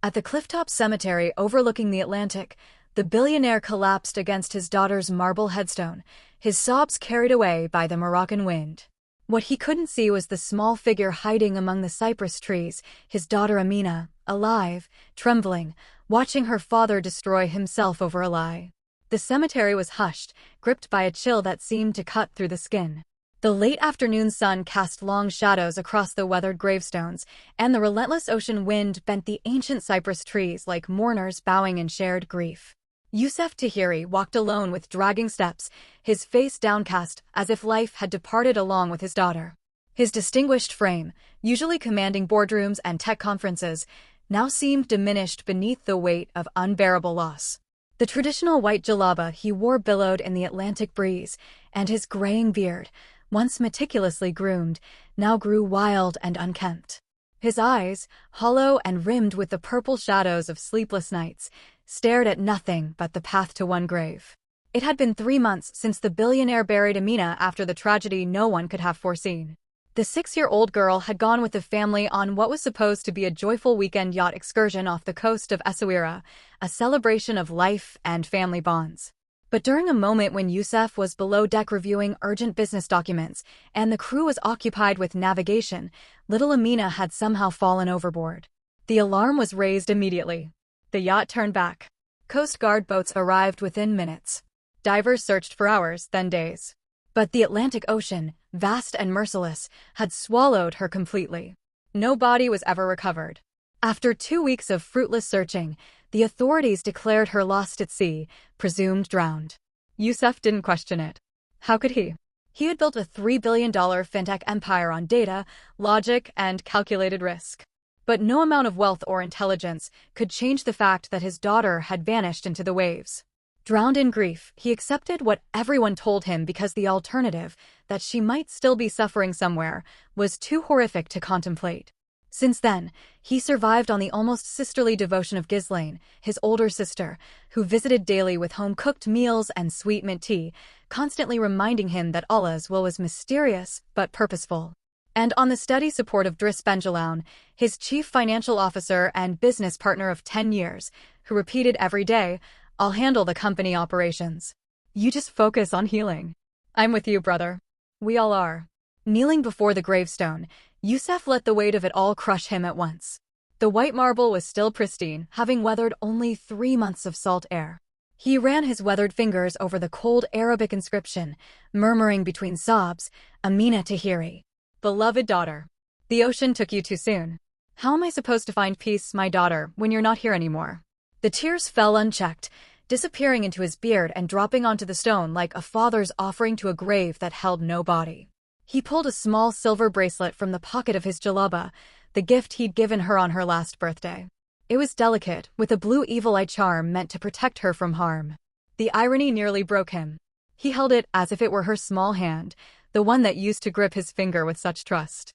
At the clifftop cemetery overlooking the Atlantic, the billionaire collapsed against his daughter's marble headstone, his sobs carried away by the Moroccan wind. What he couldn't see was the small figure hiding among the cypress trees, his daughter Amina, alive, trembling, watching her father destroy himself over a lie. The cemetery was hushed, gripped by a chill that seemed to cut through the skin. The late afternoon sun cast long shadows across the weathered gravestones, and the relentless ocean wind bent the ancient cypress trees like mourners bowing in shared grief. Youssef Tahiri walked alone with dragging steps, his face downcast as if life had departed along with his daughter. His distinguished frame, usually commanding boardrooms and tech conferences, now seemed diminished beneath the weight of unbearable loss. The traditional white jalaba he wore billowed in the Atlantic breeze, and his graying beard, once meticulously groomed, now grew wild and unkempt. His eyes, hollow and rimmed with the purple shadows of sleepless nights, stared at nothing but the path to one grave. It had been 3 months since the billionaire buried Amina after the tragedy no one could have foreseen. The 6-year-old girl had gone with the family on what was supposed to be a joyful weekend yacht excursion off the coast of Essaouira, a celebration of life and family bonds. But during a moment when Youssef was below deck reviewing urgent business documents and the crew was occupied with navigation, little Amina had somehow fallen overboard. The alarm was raised immediately. The yacht turned back. Coast Guard boats arrived within minutes. Divers searched for hours, then days. But the Atlantic Ocean, vast and merciless, had swallowed her completely. No body was ever recovered. After 2 weeks of fruitless searching, the authorities declared her lost at sea, presumed drowned. Youssef didn't question it. How could he? He had built a $3 billion fintech empire on data, logic, and calculated risk. But no amount of wealth or intelligence could change the fact that his daughter had vanished into the waves. Drowned in grief, he accepted what everyone told him because the alternative, that she might still be suffering somewhere, was too horrific to contemplate. Since then, he survived on the almost sisterly devotion of Ghislaine, his older sister, who visited daily with home-cooked meals and sweet mint tea, constantly reminding him that Allah's will was mysterious but purposeful. And on the steady support of Driss Benjaloun, his chief financial officer and business partner of 10 years, who repeated every day, "I'll handle the company operations. You just focus on healing." "I'm with you, brother. We all are." Kneeling before the gravestone, Youssef let the weight of it all crush him at once. The white marble was still pristine, having weathered only 3 months of salt air. He ran his weathered fingers over the cold Arabic inscription, murmuring between sobs, "Amina Tahiri. Beloved daughter. The ocean took you too soon. How am I supposed to find peace, my daughter, when you're not here anymore?" The tears fell unchecked, disappearing into his beard and dropping onto the stone like a father's offering to a grave that held no body. He pulled a small silver bracelet from the pocket of his jalaba, the gift he'd given her on her last birthday. It was delicate, with a blue evil eye charm meant to protect her from harm. The irony nearly broke him. He held it as if it were her small hand, the one that used to grip his finger with such trust.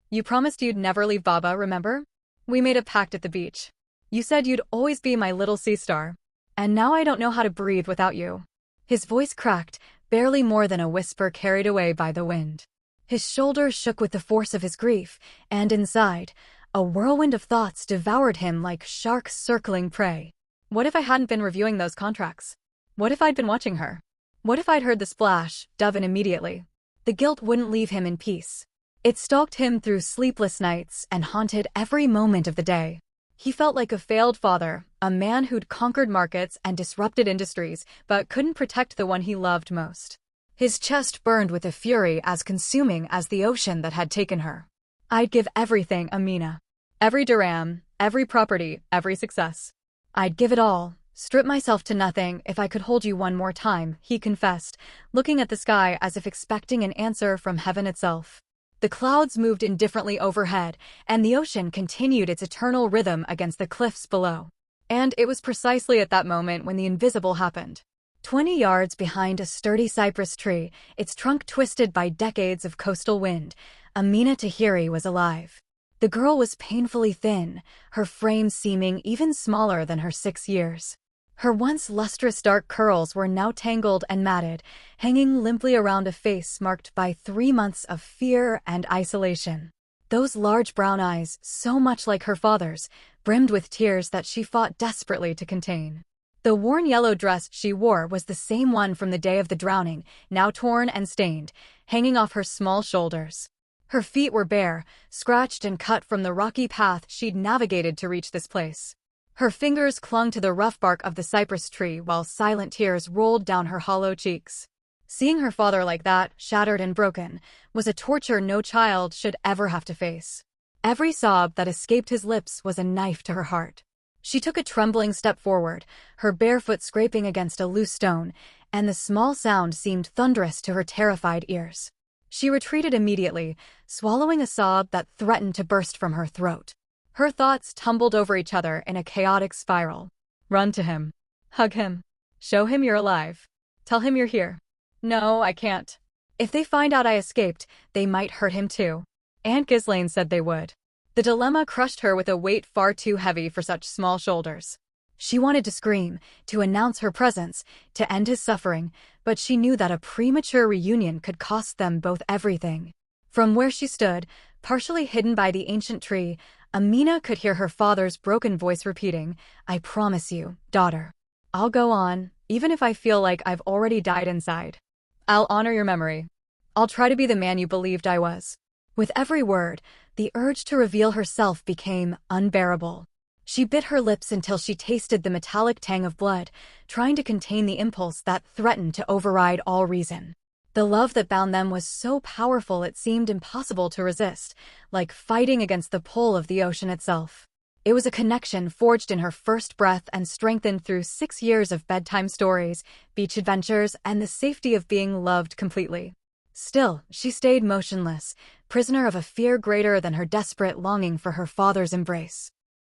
"You promised you'd never leave Baba, remember? We made a pact at the beach. You said you'd always be my little sea star. And now I don't know how to breathe without you." His voice cracked, barely more than a whisper carried away by the wind. His shoulders shook with the force of his grief, and inside, a whirlwind of thoughts devoured him like sharks circling prey. What if I hadn't been reviewing those contracts? What if I'd been watching her? What if I'd heard the splash, dove in immediately? The guilt wouldn't leave him in peace. It stalked him through sleepless nights and haunted every moment of the day. He felt like a failed father, a man who'd conquered markets and disrupted industries, but couldn't protect the one he loved most. His chest burned with a fury as consuming as the ocean that had taken her. "I'd give everything, Amina. Every dirham, every property, every success. I'd give it all, strip myself to nothing if I could hold you one more time," he confessed, looking at the sky as if expecting an answer from heaven itself. The clouds moved indifferently overhead, and the ocean continued its eternal rhythm against the cliffs below. And it was precisely at that moment when the invisible happened. 20 yards behind a sturdy cypress tree, its trunk twisted by decades of coastal wind, Amina Tahiri was alive. The girl was painfully thin, her frame seeming even smaller than her 6 years. Her once lustrous dark curls were now tangled and matted, hanging limply around a face marked by 3 months of fear and isolation. Those large brown eyes, so much like her father's, brimmed with tears that she fought desperately to contain. The worn yellow dress she wore was the same one from the day of the drowning, now torn and stained, hanging off her small shoulders. Her feet were bare, scratched and cut from the rocky path she'd navigated to reach this place. Her fingers clung to the rough bark of the cypress tree while silent tears rolled down her hollow cheeks. Seeing her father like that, shattered and broken, was a torture no child should ever have to face. Every sob that escaped his lips was a knife to her heart. She took a trembling step forward, her bare foot scraping against a loose stone, and the small sound seemed thunderous to her terrified ears. She retreated immediately, swallowing a sob that threatened to burst from her throat. Her thoughts tumbled over each other in a chaotic spiral. Run to him. Hug him. Show him you're alive. Tell him you're here. No, I can't. If they find out I escaped, they might hurt him too. Aunt Ghislaine said they would. The dilemma crushed her with a weight far too heavy for such small shoulders. She wanted to scream, to announce her presence, to end his suffering, but she knew that a premature reunion could cost them both everything. From where she stood, partially hidden by the ancient tree, Amina could hear her father's broken voice repeating, "I promise you, daughter. I'll go on, even if I feel like I've already died inside. I'll honor your memory. I'll try to be the man you believed I was." With every word, the urge to reveal herself became unbearable. She bit her lips until she tasted the metallic tang of blood, trying to contain the impulse that threatened to override all reason. The love that bound them was so powerful it seemed impossible to resist, like fighting against the pull of the ocean itself. It was a connection forged in her first breath and strengthened through 6 years of bedtime stories, beach adventures, and the safety of being loved completely. Still, she stayed motionless, prisoner of a fear greater than her desperate longing for her father's embrace.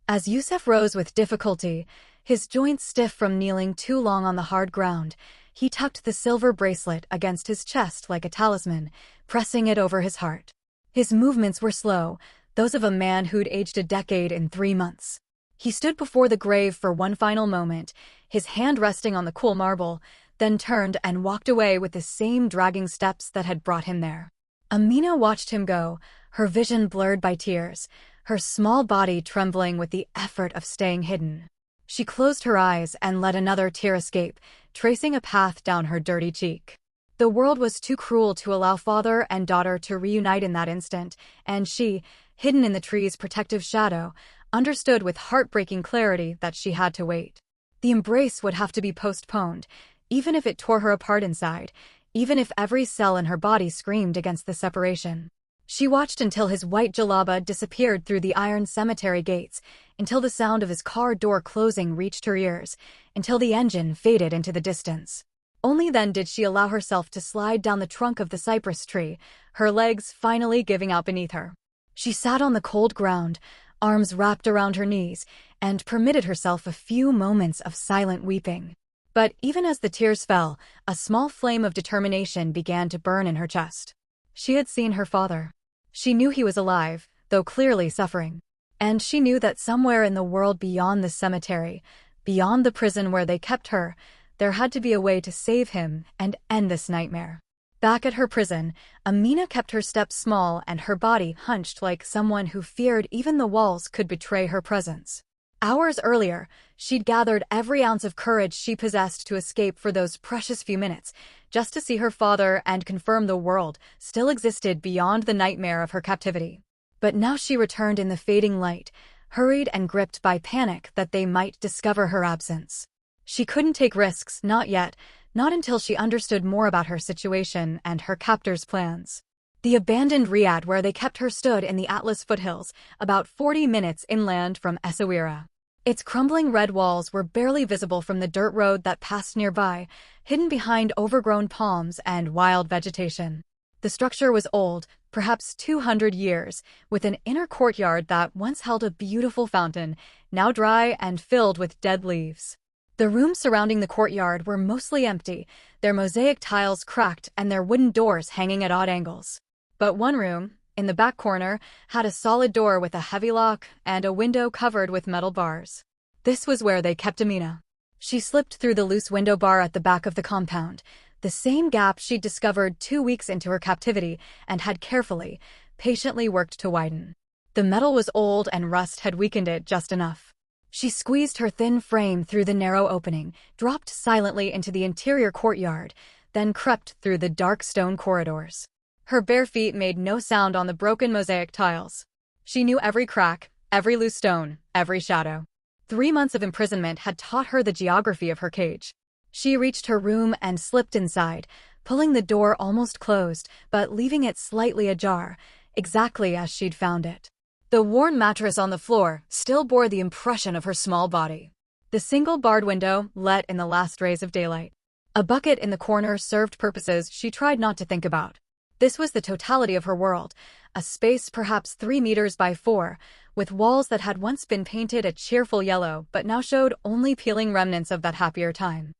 As Yusuf rose with difficulty, his joints stiff from kneeling too long on the hard ground, he tucked the silver bracelet against his chest like a talisman, pressing it over his heart. His movements were slow, those of a man who'd aged a decade in 3 months. He stood before the grave for one final moment, his hand resting on the cool marble, then turned and walked away with the same dragging steps that had brought him there. Amina watched him go, her vision blurred by tears, her small body trembling with the effort of staying hidden. She closed her eyes and let another tear escape, tracing a path down her dirty cheek. The world was too cruel to allow father and daughter to reunite in that instant, and she, hidden in the tree's protective shadow, understood with heartbreaking clarity that she had to wait. The embrace would have to be postponed, even if it tore her apart inside, even if every cell in her body screamed against the separation. She watched until his white jalaba disappeared through the iron cemetery gates, until the sound of his car door closing reached her ears, until the engine faded into the distance. Only then did she allow herself to slide down the trunk of the cypress tree, her legs finally giving out beneath her. She sat on the cold ground, arms wrapped around her knees, and permitted herself a few moments of silent weeping. But even as the tears fell, a small flame of determination began to burn in her chest. She had seen her father. She knew he was alive, though clearly suffering. And she knew that somewhere in the world beyond the cemetery, beyond the prison where they kept her, there had to be a way to save him and end this nightmare. Back at her prison, Amina kept her steps small and her body hunched like someone who feared even the walls could betray her presence. Hours earlier, she'd gathered every ounce of courage she possessed to escape for those precious few minutes, just to see her father and confirm the world still existed beyond the nightmare of her captivity. But now she returned in the fading light, hurried and gripped by panic that they might discover her absence. She couldn't take risks, not yet, not until she understood more about her situation and her captor's plans. The abandoned riad where they kept her stood in the Atlas foothills, about 40 minutes inland from Essaouira. Its crumbling red walls were barely visible from the dirt road that passed nearby, hidden behind overgrown palms and wild vegetation. The structure was old, perhaps 200 years, with an inner courtyard that once held a beautiful fountain, now dry and filled with dead leaves. The rooms surrounding the courtyard were mostly empty, their mosaic tiles cracked and their wooden doors hanging at odd angles. But one room, in the back corner, had a solid door with a heavy lock and a window covered with metal bars. This was where they kept Amina. She slipped through the loose window bar at the back of the compound, the same gap she'd discovered 2 weeks into her captivity and had carefully, patiently worked to widen. The metal was old and rust had weakened it just enough. She squeezed her thin frame through the narrow opening, dropped silently into the interior courtyard, then crept through the dark stone corridors. Her bare feet made no sound on the broken mosaic tiles. She knew every crack, every loose stone, every shadow. 3 months of imprisonment had taught her the geography of her cage. She reached her room and slipped inside, pulling the door almost closed, but leaving it slightly ajar, exactly as she'd found it. The worn mattress on the floor still bore the impression of her small body. The single barred window let in the last rays of daylight. A bucket in the corner served purposes she tried not to think about. This was the totality of her world, a space perhaps 3 meters by 4, with walls that had once been painted a cheerful yellow but now showed only peeling remnants of that happier time.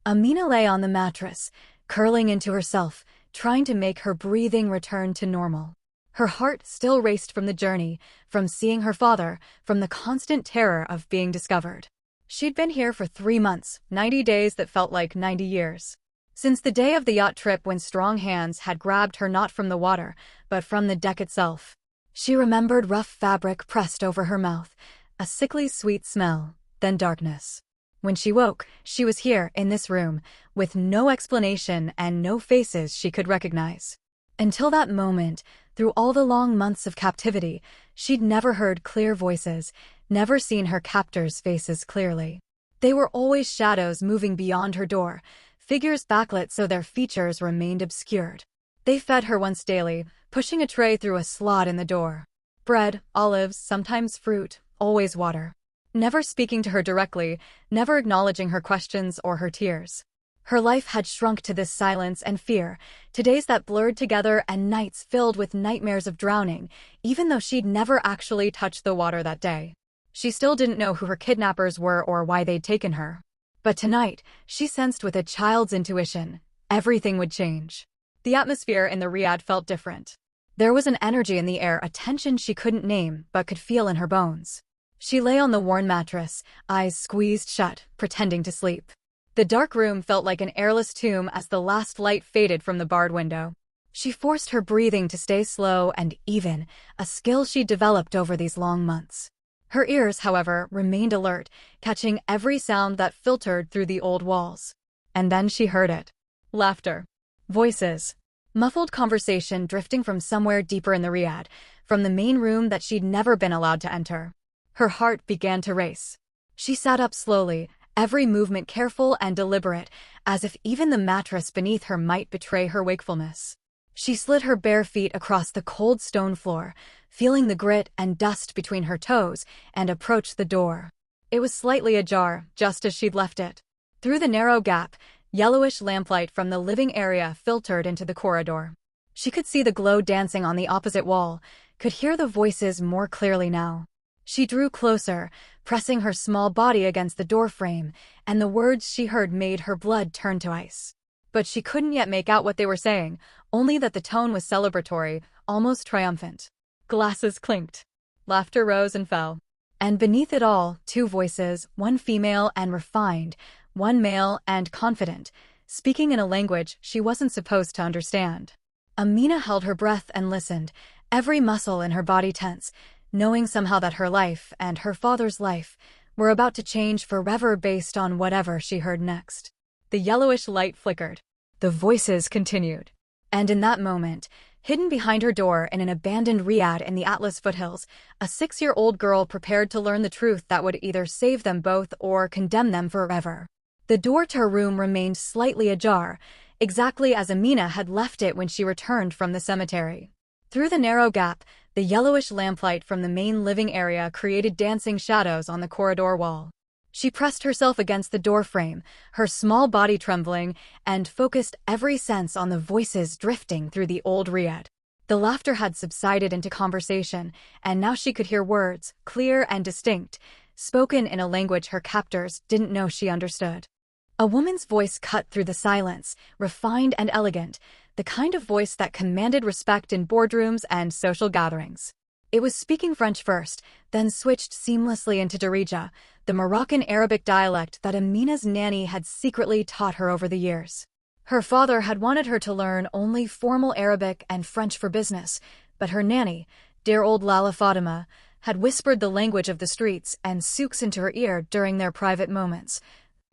Amina lay on the mattress, curling into herself, trying to make her breathing return to normal. Her heart still raced from the journey, from seeing her father, from the constant terror of being discovered. She'd been here for 3 months, 90 days that felt like 90 years. Since the day of the yacht trip when strong hands had grabbed her not from the water, but from the deck itself. She remembered rough fabric pressed over her mouth, a sickly sweet smell, then darkness. When she woke, she was here, in this room, with no explanation and no faces she could recognize. Until that moment, through all the long months of captivity, she'd never heard clear voices, never seen her captors' faces clearly. They were always shadows moving beyond her door, figures backlit so their features remained obscured. They fed her once daily, pushing a tray through a slot in the door. Bread, olives, sometimes fruit, always water. Never speaking to her directly, never acknowledging her questions or her tears. Her life had shrunk to this silence and fear, to days that blurred together and nights filled with nightmares of drowning, even though she'd never actually touched the water that day. She still didn't know who her kidnappers were or why they'd taken her. But tonight, she sensed with a child's intuition, everything would change. The atmosphere in the riad felt different. There was an energy in the air, a tension she couldn't name but could feel in her bones. She lay on the worn mattress, eyes squeezed shut, pretending to sleep. The dark room felt like an airless tomb as the last light faded from the barred window. She forced her breathing to stay slow and even, a skill she'd developed over these long months. Her ears, however, remained alert, catching every sound that filtered through the old walls. And then she heard it. Laughter. Voices. Muffled conversation drifting from somewhere deeper in the riad, from the main room that she'd never been allowed to enter. Her heart began to race. She sat up slowly, every movement careful and deliberate, as if even the mattress beneath her might betray her wakefulness. She slid her bare feet across the cold stone floor, feeling the grit and dust between her toes, and approached the door. It was slightly ajar, just as she'd left it. Through the narrow gap, yellowish lamplight from the living area filtered into the corridor. She could see the glow dancing on the opposite wall, could hear the voices more clearly now. She drew closer, pressing her small body against the doorframe, and the words she heard made her blood turn to ice. But she couldn't yet make out what they were saying, only that the tone was celebratory, almost triumphant. Glasses clinked. Laughter rose and fell. And beneath it all, 2 voices, one female and refined, one male and confident, speaking in a language she wasn't supposed to understand. Amina held her breath and listened, every muscle in her body tense, knowing somehow that her life and her father's life were about to change forever based on whatever she heard next. The yellowish light flickered. The voices continued. And in that moment, hidden behind her door in an abandoned riad in the Atlas foothills, a 6-year-old girl prepared to learn the truth that would either save them both or condemn them forever. The door to her room remained slightly ajar, exactly as Amina had left it when she returned from the cemetery. Through the narrow gap, the yellowish lamplight from the main living area created dancing shadows on the corridor wall. She pressed herself against the doorframe, her small body trembling, and focused every sense on the voices drifting through the old riad. The laughter had subsided into conversation, and now she could hear words, clear and distinct, spoken in a language her captors didn't know she understood. A woman's voice cut through the silence, refined and elegant, the kind of voice that commanded respect in boardrooms and social gatherings. It was speaking French first, then switched seamlessly into Darija, the Moroccan Arabic dialect that Amina's nanny had secretly taught her over the years. Her father had wanted her to learn only formal Arabic and French for business, but her nanny, dear old Lala Fatima, had whispered the language of the streets and souks into her ear during their private moments,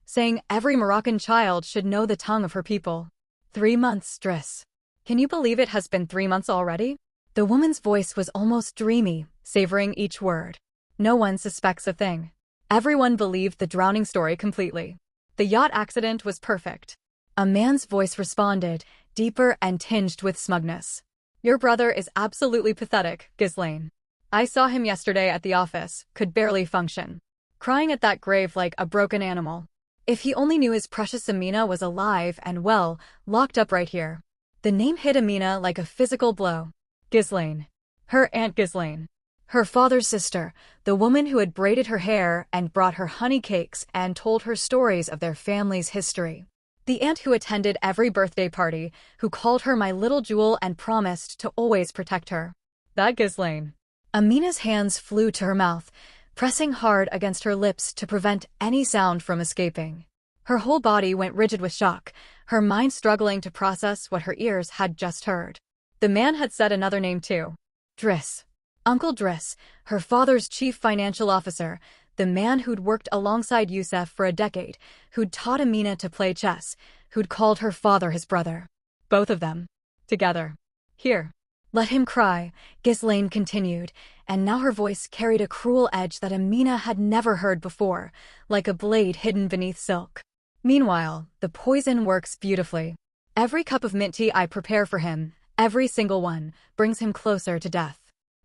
saying every Moroccan child should know the tongue of her people. 3 months, Driss. Can you believe it has been 3 months already? The woman's voice was almost dreamy, savoring each word. No one suspects a thing. Everyone believed the drowning story completely. The yacht accident was perfect. A man's voice responded, deeper and tinged with smugness. Your brother is absolutely pathetic, Ghislaine. I saw him yesterday at the office, could barely function. Crying at that grave like a broken animal. If he only knew his precious Amina was alive and well, locked up right here. The name hit Amina like a physical blow. Ghislaine. Her Aunt Ghislaine. Her father's sister, the woman who had braided her hair and brought her honey cakes and told her stories of their family's history. The aunt who attended every birthday party, who called her my little jewel and promised to always protect her. That Ghislaine. Amina's hands flew to her mouth, pressing hard against her lips to prevent any sound from escaping. Her whole body went rigid with shock, her mind struggling to process what her ears had just heard. The man had said another name too. Driss. Uncle Driss, her father's chief financial officer, the man who'd worked alongside Youssef for a decade, who'd taught Amina to play chess, who'd called her father his brother. Both of them. Together. Here. Let him cry, Ghislaine continued, and now her voice carried a cruel edge that Amina had never heard before, like a blade hidden beneath silk. Meanwhile, the poison works beautifully. Every cup of mint tea I prepare for him, every single one, brings him closer to death.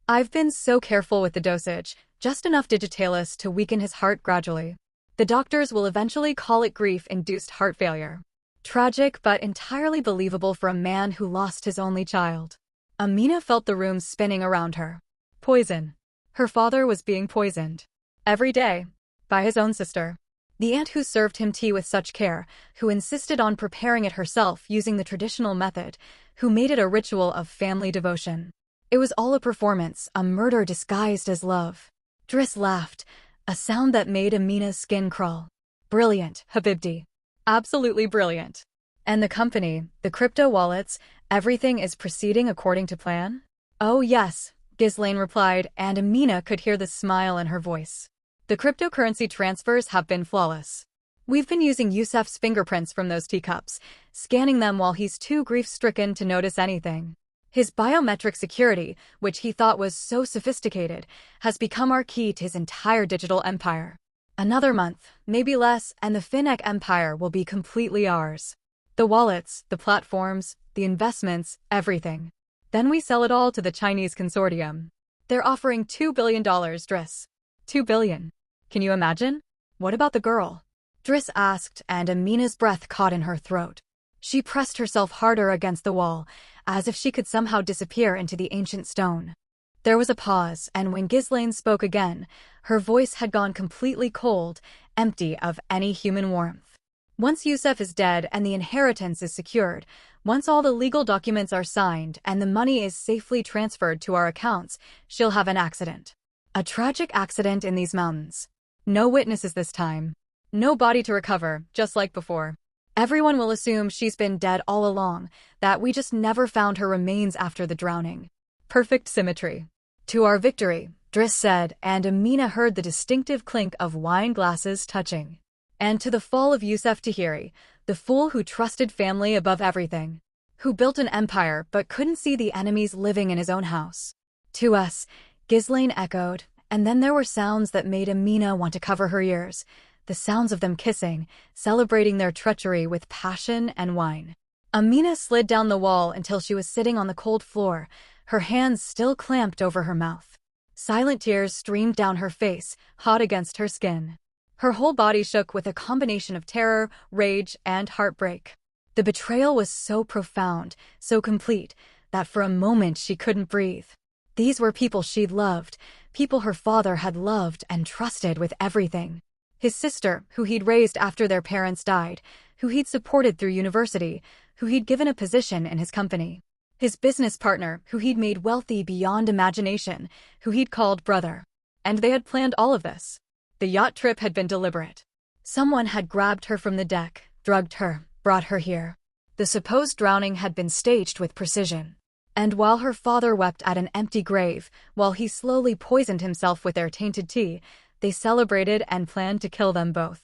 I've been so careful with the dosage, just enough digitalis to weaken his heart gradually. The doctors will eventually call it grief-induced heart failure. Tragic but entirely believable for a man who lost his only child. Amina felt the room spinning around her. Poison. Her father was being poisoned. Every day. By his own sister. The aunt who served him tea with such care, who insisted on preparing it herself using the traditional method, who made it a ritual of family devotion. It was all a performance, a murder disguised as love. Driss laughed, a sound that made Amina's skin crawl. Brilliant, Habibti. Absolutely brilliant. And the company, the crypto wallets, everything is proceeding according to plan? Oh yes, Ghislaine replied, and Amina could hear the smile in her voice. The cryptocurrency transfers have been flawless. We've been using Youssef's fingerprints from those teacups, scanning them while he's too grief-stricken to notice anything. His biometric security, which he thought was so sophisticated, has become our key to his entire digital empire. Another month, maybe less, and the FinTech empire will be completely ours. The wallets, the platforms, the investments, everything. Then we sell it all to the Chinese consortium. They're offering $2 billion, Driss. $2 billion. Can you imagine? What about the girl? Driss asked, and Amina's breath caught in her throat. She pressed herself harder against the wall, as if she could somehow disappear into the ancient stone. There was a pause, and when Ghislaine spoke again, her voice had gone completely cold, empty of any human warmth. Once Youssef is dead and the inheritance is secured, once all the legal documents are signed and the money is safely transferred to our accounts, she'll have an accident. A tragic accident in these mountains. No witnesses this time. No body to recover, just like before. Everyone will assume she's been dead all along, that we just never found her remains after the drowning. Perfect symmetry. To our victory, Driss said, and Amina heard the distinctive clink of wine glasses touching. And to the fall of Youssef Tahiri, the fool who trusted family above everything. Who built an empire but couldn't see the enemies living in his own house. To us, Ghislaine echoed, and then there were sounds that made Amina want to cover her ears. The sounds of them kissing, celebrating their treachery with passion and wine. Amina slid down the wall until she was sitting on the cold floor, her hands still clamped over her mouth. Silent tears streamed down her face, hot against her skin. Her whole body shook with a combination of terror, rage, and heartbreak. The betrayal was so profound, so complete, that for a moment she couldn't breathe. These were people she'd loved, people her father had loved and trusted with everything. His sister, who he'd raised after their parents died, who he'd supported through university, who he'd given a position in his company. His business partner, who he'd made wealthy beyond imagination, who he'd called brother. And they had planned all of this. The yacht trip had been deliberate. Someone had grabbed her from the deck, drugged her, brought her here. The supposed drowning had been staged with precision. And while her father wept at an empty grave, while he slowly poisoned himself with their tainted tea, they celebrated and planned to kill them both.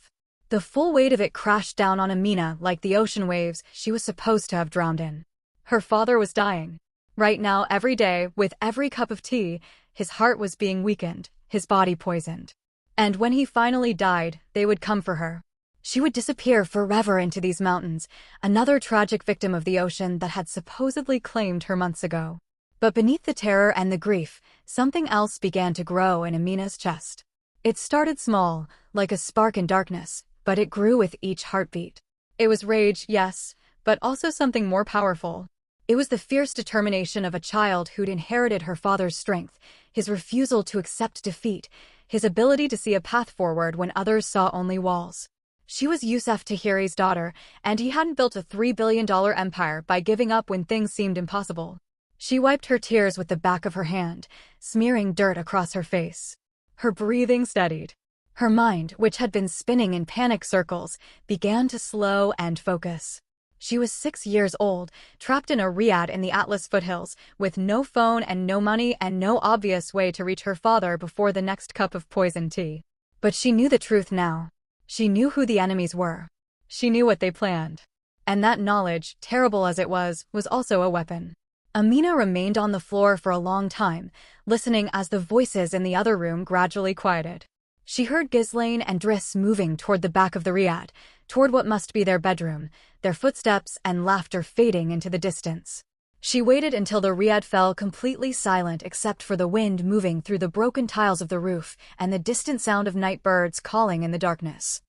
The full weight of it crashed down on Amina like the ocean waves she was supposed to have drowned in. Her father was dying. Right now, every day, with every cup of tea, his heart was being weakened, his body poisoned. And when he finally died, they would come for her. She would disappear forever into these mountains, another tragic victim of the ocean that had supposedly claimed her months ago. But beneath the terror and the grief, something else began to grow in Amina's chest. It started small, like a spark in darkness, but it grew with each heartbeat. It was rage, yes, but also something more powerful. It was the fierce determination of a child who'd inherited her father's strength, his refusal to accept defeat, his ability to see a path forward when others saw only walls. She was Yusuf Tahiri's daughter, and he hadn't built a $3 billion empire by giving up when things seemed impossible. She wiped her tears with the back of her hand, smearing dirt across her face. Her breathing steadied. Her mind, which had been spinning in panic circles, began to slow and focus. She was 6 years old, trapped in a riad in the Atlas foothills, with no phone and no money and no obvious way to reach her father before the next cup of poisoned tea. But she knew the truth now. She knew who the enemies were. She knew what they planned. And that knowledge, terrible as it was also a weapon. Amina remained on the floor for a long time, listening as the voices in the other room gradually quieted. She heard Ghislaine and Driss moving toward the back of the riad, toward what must be their bedroom, their footsteps and laughter fading into the distance. She waited until the riad fell completely silent except for the wind moving through the broken tiles of the roof and the distant sound of night birds calling in the darkness.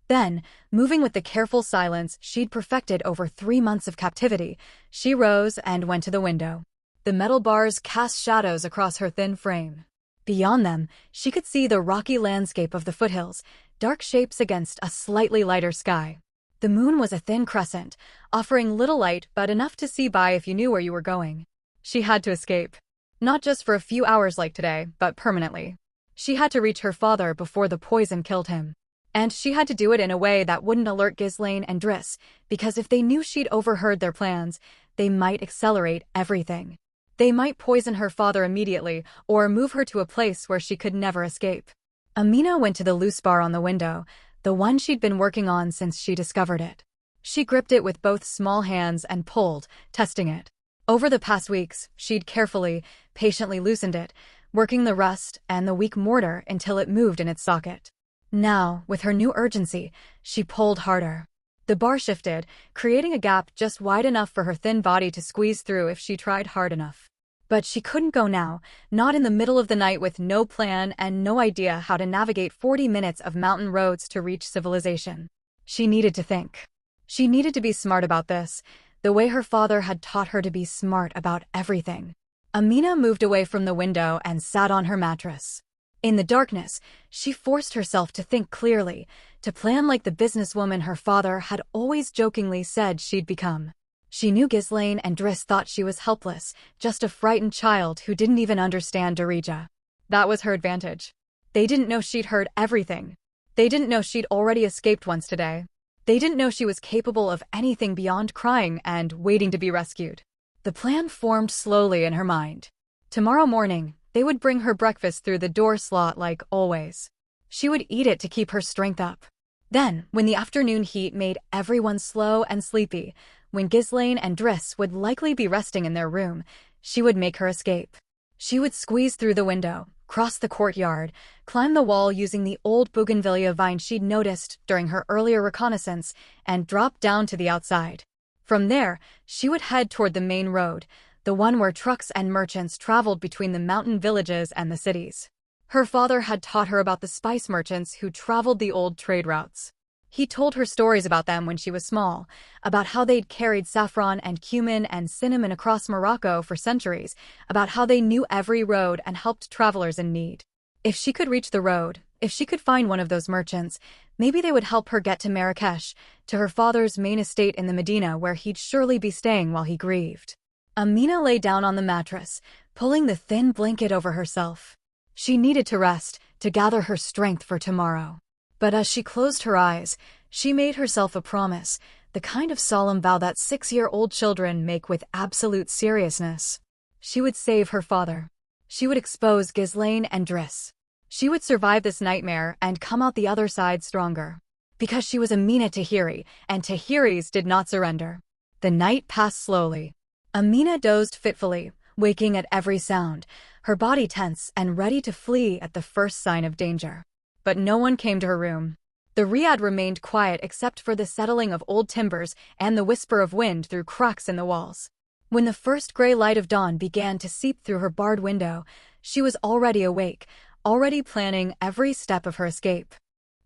Then, moving with the careful silence she'd perfected over 3 months of captivity, she rose and went to the window. The metal bars cast shadows across her thin frame. Beyond them, she could see the rocky landscape of the foothills, dark shapes against a slightly lighter sky. The moon was a thin crescent, offering little light but enough to see by if you knew where you were going. She had to escape. Not just for a few hours like today, but permanently. She had to reach her father before the poison killed him. And she had to do it in a way that wouldn't alert Ghislaine and Driss, because if they knew she'd overheard their plans, they might accelerate everything. They might poison her father immediately, or move her to a place where she could never escape. Amina went to the loose bar on the window, the one she'd been working on since she discovered it. She gripped it with both small hands and pulled, testing it. Over the past weeks, she'd carefully, patiently loosened it, working the rust and the weak mortar until it moved in its socket. Now, with her new urgency, she pulled harder. The bar shifted, creating a gap just wide enough for her thin body to squeeze through if she tried hard enough. But she couldn't go now, not in the middle of the night with no plan and no idea how to navigate 40 minutes of mountain roads to reach civilization. She needed to think. She needed to be smart about this, the way her father had taught her to be smart about everything. Amina moved away from the window and sat on her mattress. In the darkness, she forced herself to think clearly, to plan like the businesswoman her father had always jokingly said she'd become. She knew Ghislaine and Driss thought she was helpless, just a frightened child who didn't even understand Darija. That was her advantage. They didn't know she'd heard everything. They didn't know she'd already escaped once today. They didn't know she was capable of anything beyond crying and waiting to be rescued. The plan formed slowly in her mind. Tomorrow morning, they would bring her breakfast through the door slot like always. She would eat it to keep her strength up. Then, when the afternoon heat made everyone slow and sleepy, when Ghislaine and Driss would likely be resting in their room, she would make her escape. She would squeeze through the window, cross the courtyard, climb the wall using the old bougainvillea vine she'd noticed during her earlier reconnaissance, and drop down to the outside. From there, she would head toward the main road, the one where trucks and merchants traveled between the mountain villages and the cities. Her father had taught her about the spice merchants who traveled the old trade routes. He told her stories about them when she was small, about how they'd carried saffron and cumin and cinnamon across Morocco for centuries, about how they knew every road and helped travelers in need. If she could reach the road, if she could find one of those merchants, maybe they would help her get to Marrakesh, to her father's main estate in the Medina where he'd surely be staying while he grieved. Amina lay down on the mattress, pulling the thin blanket over herself. She needed to rest, to gather her strength for tomorrow. But as she closed her eyes, she made herself a promise, the kind of solemn vow that 6-year-old children make with absolute seriousness. She would save her father. She would expose Ghislaine and Driss. She would survive this nightmare and come out the other side stronger. Because she was Amina Tahiri, and Tahiris did not surrender. The night passed slowly. Amina dozed fitfully, waking at every sound, her body tense and ready to flee at the first sign of danger. But no one came to her room. The riad remained quiet except for the settling of old timbers and the whisper of wind through cracks in the walls. When the first gray light of dawn began to seep through her barred window, she was already awake, already planning every step of her escape.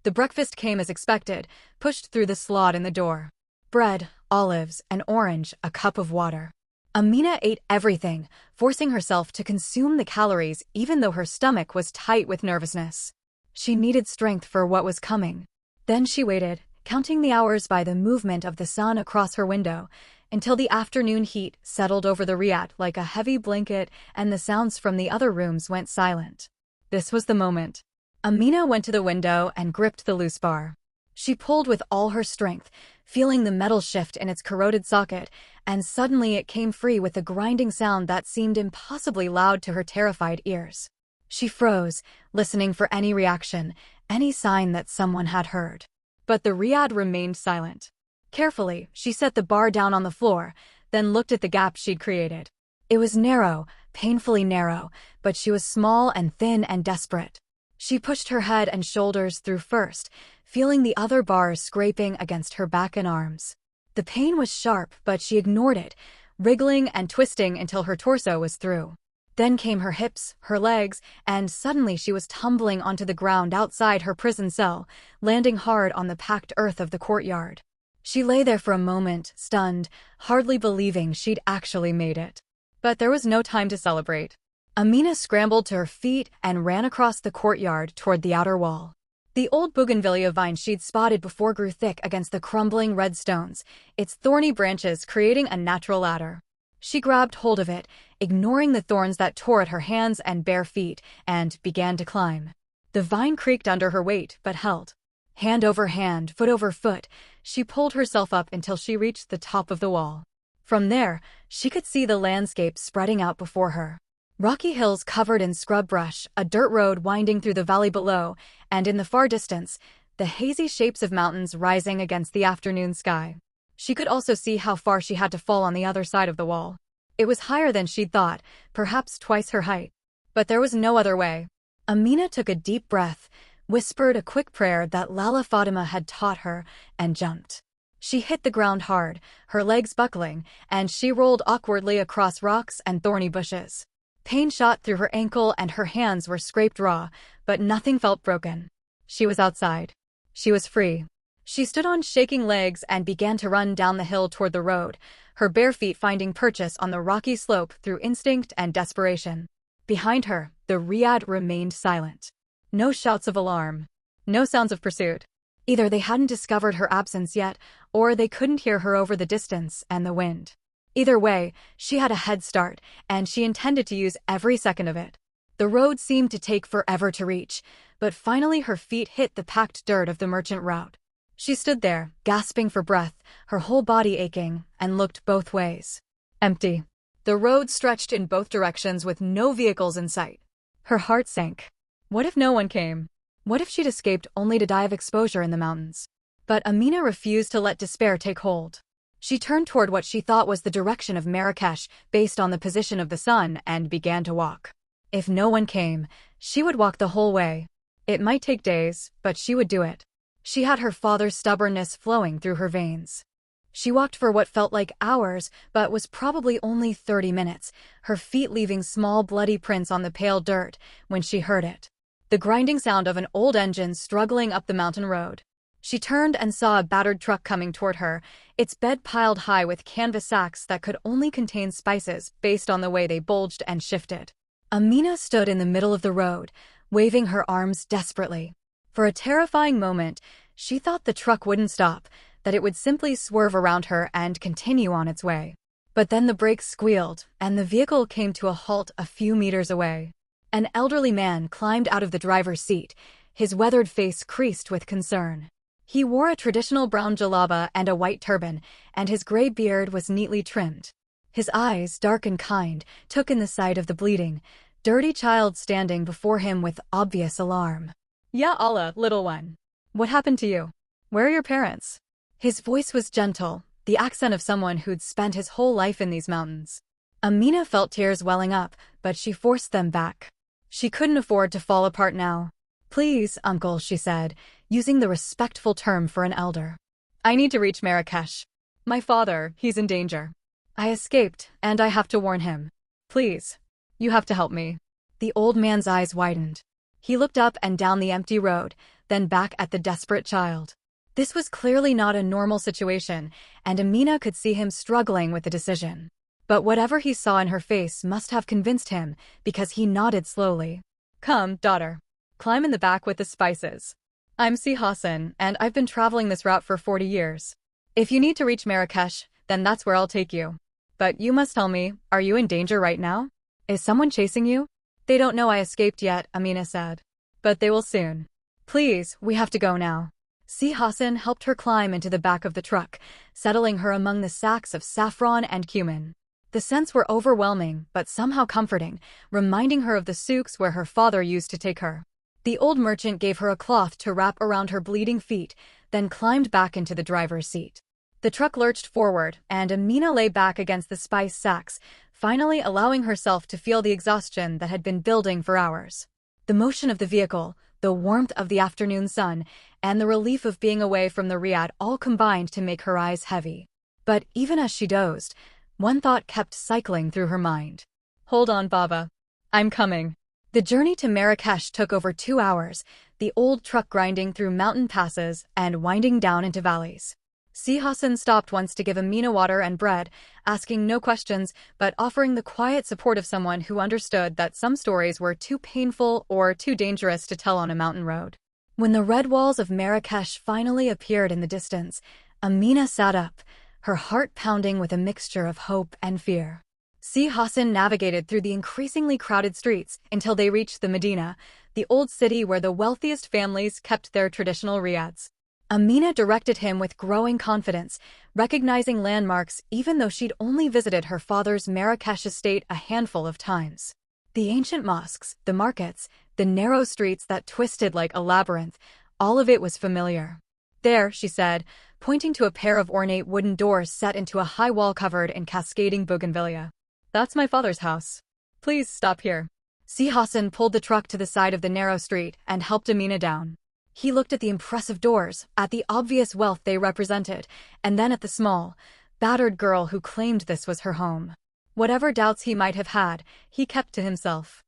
The breakfast came as expected, pushed through the slot in the door. Bread, olives, an orange, a cup of water. Amina ate everything, forcing herself to consume the calories even though her stomach was tight with nervousness. She needed strength for what was coming. Then she waited, counting the hours by the movement of the sun across her window, until the afternoon heat settled over the riad like a heavy blanket and the sounds from the other rooms went silent. This was the moment. Amina went to the window and gripped the loose bar. She pulled with all her strength, feeling the metal shift in its corroded socket, and suddenly it came free with a grinding sound that seemed impossibly loud to her terrified ears. She froze, listening for any reaction, any sign that someone had heard. But the riad remained silent. Carefully, she set the bar down on the floor, then looked at the gap she'd created. It was narrow, painfully narrow, but she was small and thin and desperate. She pushed her head and shoulders through first, feeling the other bars scraping against her back and arms. The pain was sharp, but she ignored it, wriggling and twisting until her torso was through. Then came her hips, her legs, and suddenly she was tumbling onto the ground outside her prison cell, landing hard on the packed earth of the courtyard. She lay there for a moment, stunned, hardly believing she'd actually made it. But there was no time to celebrate. Amina scrambled to her feet and ran across the courtyard toward the outer wall. The old bougainvillea vine she'd spotted before grew thick against the crumbling red stones, its thorny branches creating a natural ladder. She grabbed hold of it, ignoring the thorns that tore at her hands and bare feet, and began to climb. The vine creaked under her weight, but held. Hand over hand, foot over foot, she pulled herself up until she reached the top of the wall. From there, she could see the landscape spreading out before her. Rocky hills covered in scrub brush, a dirt road winding through the valley below, and in the far distance, the hazy shapes of mountains rising against the afternoon sky. She could also see how far she had to fall on the other side of the wall. It was higher than she'd thought, perhaps twice her height. But there was no other way. Amina took a deep breath, whispered a quick prayer that Lala Fatima had taught her, and jumped. She hit the ground hard, her legs buckling, and she rolled awkwardly across rocks and thorny bushes. Pain shot through her ankle and her hands were scraped raw, but nothing felt broken. She was outside. She was free. She stood on shaking legs and began to run down the hill toward the road, her bare feet finding purchase on the rocky slope through instinct and desperation. Behind her, the riad remained silent. No shouts of alarm. No sounds of pursuit. Either they hadn't discovered her absence yet, or they couldn't hear her over the distance and the wind. Either way, she had a head start, and she intended to use every second of it. The road seemed to take forever to reach, but finally her feet hit the packed dirt of the merchant route. She stood there, gasping for breath, her whole body aching, and looked both ways. Empty. The road stretched in both directions with no vehicles in sight. Her heart sank. What if no one came? What if she'd escaped only to die of exposure in the mountains? But Amina refused to let despair take hold. She turned toward what she thought was the direction of Marrakesh based on the position of the sun and began to walk. If no one came, she would walk the whole way. It might take days, but she would do it. She had her father's stubbornness flowing through her veins. She walked for what felt like hours, but was probably only 30 minutes, her feet leaving small bloody prints on the pale dirt, when she heard it. The grinding sound of an old engine struggling up the mountain road. She turned and saw a battered truck coming toward her, its bed piled high with canvas sacks that could only contain spices based on the way they bulged and shifted. Amina stood in the middle of the road, waving her arms desperately. For a terrifying moment, she thought the truck wouldn't stop, that it would simply swerve around her and continue on its way. But then the brakes squealed, and the vehicle came to a halt a few meters away. An elderly man climbed out of the driver's seat, his weathered face creased with concern. He wore a traditional brown jalaba and a white turban, and his gray beard was neatly trimmed. His eyes, dark and kind, took in the sight of the bleeding, dirty child standing before him with obvious alarm. Ya Allah, little one. What happened to you? Where are your parents? His voice was gentle, the accent of someone who'd spent his whole life in these mountains. Amina felt tears welling up, but she forced them back. She couldn't afford to fall apart now. Please, uncle, she said, using the respectful term for an elder. I need to reach Marrakesh. My father, he's in danger. I escaped, and I have to warn him. Please. You have to help me. The old man's eyes widened. He looked up and down the empty road, then back at the desperate child. This was clearly not a normal situation, and Amina could see him struggling with the decision. But whatever he saw in her face must have convinced him, because he nodded slowly. Come, daughter. Climb in the back with the spices. I'm Si Hassan, and I've been traveling this route for 40 years. If you need to reach Marrakesh, then that's where I'll take you. But you must tell me, are you in danger right now? Is someone chasing you? They don't know I escaped yet, Amina said. But they will soon. Please, we have to go now. Si Hassan helped her climb into the back of the truck, settling her among the sacks of saffron and cumin. The scents were overwhelming, but somehow comforting, reminding her of the souks where her father used to take her. The old merchant gave her a cloth to wrap around her bleeding feet, then climbed back into the driver's seat. The truck lurched forward, and Amina lay back against the spice sacks, finally allowing herself to feel the exhaustion that had been building for hours. The motion of the vehicle, the warmth of the afternoon sun, and the relief of being away from the riad all combined to make her eyes heavy. But even as she dozed, one thought kept cycling through her mind. Hold on, Baba. I'm coming. The journey to Marrakesh took over 2 hours, the old truck grinding through mountain passes and winding down into valleys. Si Hassan stopped once to give Amina water and bread, asking no questions but offering the quiet support of someone who understood that some stories were too painful or too dangerous to tell on a mountain road. When the red walls of Marrakesh finally appeared in the distance, Amina sat up, her heart pounding with a mixture of hope and fear. Si Hassan navigated through the increasingly crowded streets until they reached the Medina, the old city where the wealthiest families kept their traditional riads. Amina directed him with growing confidence, recognizing landmarks even though she'd only visited her father's Marrakesh estate a handful of times. The ancient mosques, the markets, the narrow streets that twisted like a labyrinth, all of it was familiar. There, she said, pointing to a pair of ornate wooden doors set into a high wall covered in cascading bougainvillea. That's my father's house. Please stop here. Si Hassan pulled the truck to the side of the narrow street and helped Amina down. He looked at the impressive doors, at the obvious wealth they represented, and then at the small, battered girl who claimed this was her home. Whatever doubts he might have had, he kept to himself.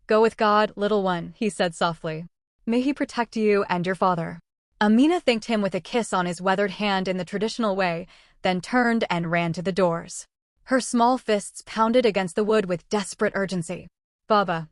Go with God, little one, he said softly. May he protect you and your father. Amina thanked him with a kiss on his weathered hand in the traditional way, then turned and ran to the doors. Her small fists pounded against the wood with desperate urgency. Baba,